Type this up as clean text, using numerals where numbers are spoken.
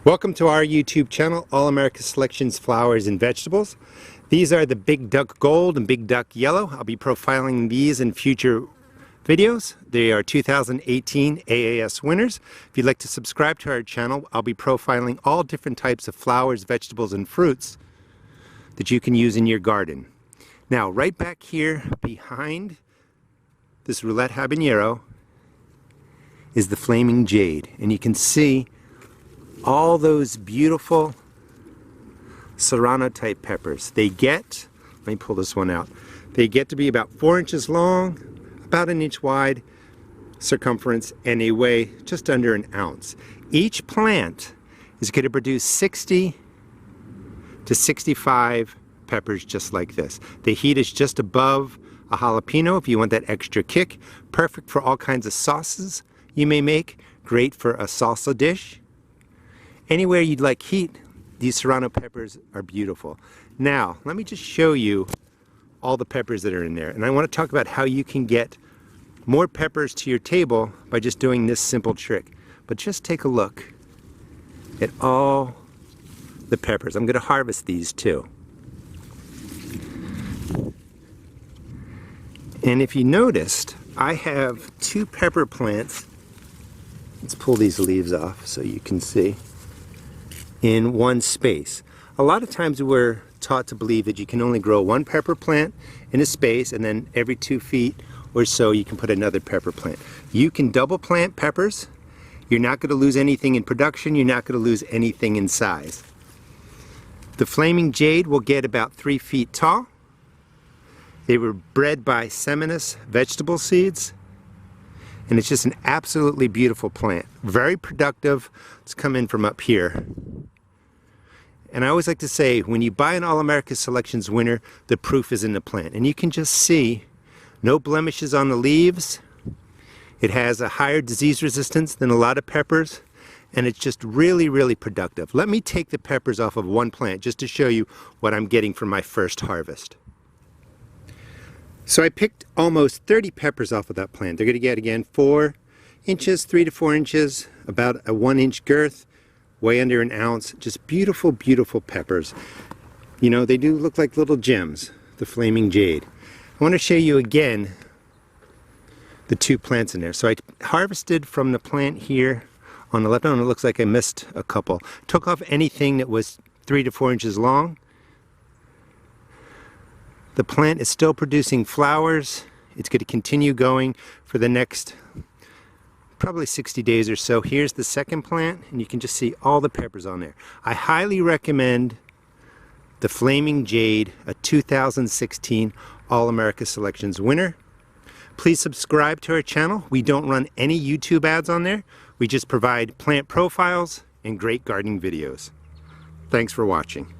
Welcome to our YouTube channel, All America Selections Flowers and Vegetables. These are the Big Duck Gold and Big Duck Yellow. I'll be profiling these in future videos. They are 2018 AAS winners. If you'd like to subscribe to our channel, I'll be profiling all different types of flowers, vegetables, and fruits that you can use in your garden. Now, right back here behind this roulette habanero is the flaming jade, and you can see all those beautiful Serrano type peppers. They get, let me pull this one out, they get to be about 4 inches long, about an inch wide circumference, and they weigh just under an ounce. Each plant is going to produce 60 to 65 peppers just like this. The heat is just above a jalapeno if you want that extra kick. Perfect for all kinds of sauces you may make. Great for a salsa dish. Anywhere you'd like heat, these Serrano peppers are beautiful. Now, let me just show you all the peppers that are in there. And I want to talk about how you can get more peppers to your table by just doing this simple trick. But just take a look at all the peppers. I'm going to harvest these too. And if you noticed, I have 2 pepper plants. Let's pull these leaves off so you can see. In one space. A lot of times we're taught to believe that you can only grow 1 pepper plant in a space, and then every 2 feet or so you can put another pepper plant. You can double plant peppers. You're not going to lose anything in production. You're not going to lose anything in size. The flaming jade will get about 3 feet tall. They were bred by Seminous vegetable seeds. And it's just an absolutely beautiful plant. Very productive. Let's come in from up here. And I always like to say, when you buy an All America Selections winner, the proof is in the plant. And you can just see no blemishes on the leaves. It has a higher disease resistance than a lot of peppers. And it's just really, really productive. Let me take the peppers off of one plant just to show you what I'm getting from my first harvest. So I picked almost 30 peppers off of that plant. They're going to get, again, 4 inches, 3 to 4 inches, about a 1-inch girth, weigh under an ounce. Just beautiful, beautiful peppers. You know, they do look like little gems, the flaming jade. I want to show you again the 2 plants in there. So I harvested from the plant here on the left. Oh, and it looks like I missed a couple. Took off anything that was 3 to 4 inches long. The plant is still producing flowers. It's going to continue going for the next probably 60 days or so. Here's the second plant, and you can just see all the peppers on there. I highly recommend the Flaming Jade, a 2016 All America Selections winner. Please subscribe to our channel. We don't run any YouTube ads on there. We just provide plant profiles and great gardening videos. Thanks for watching.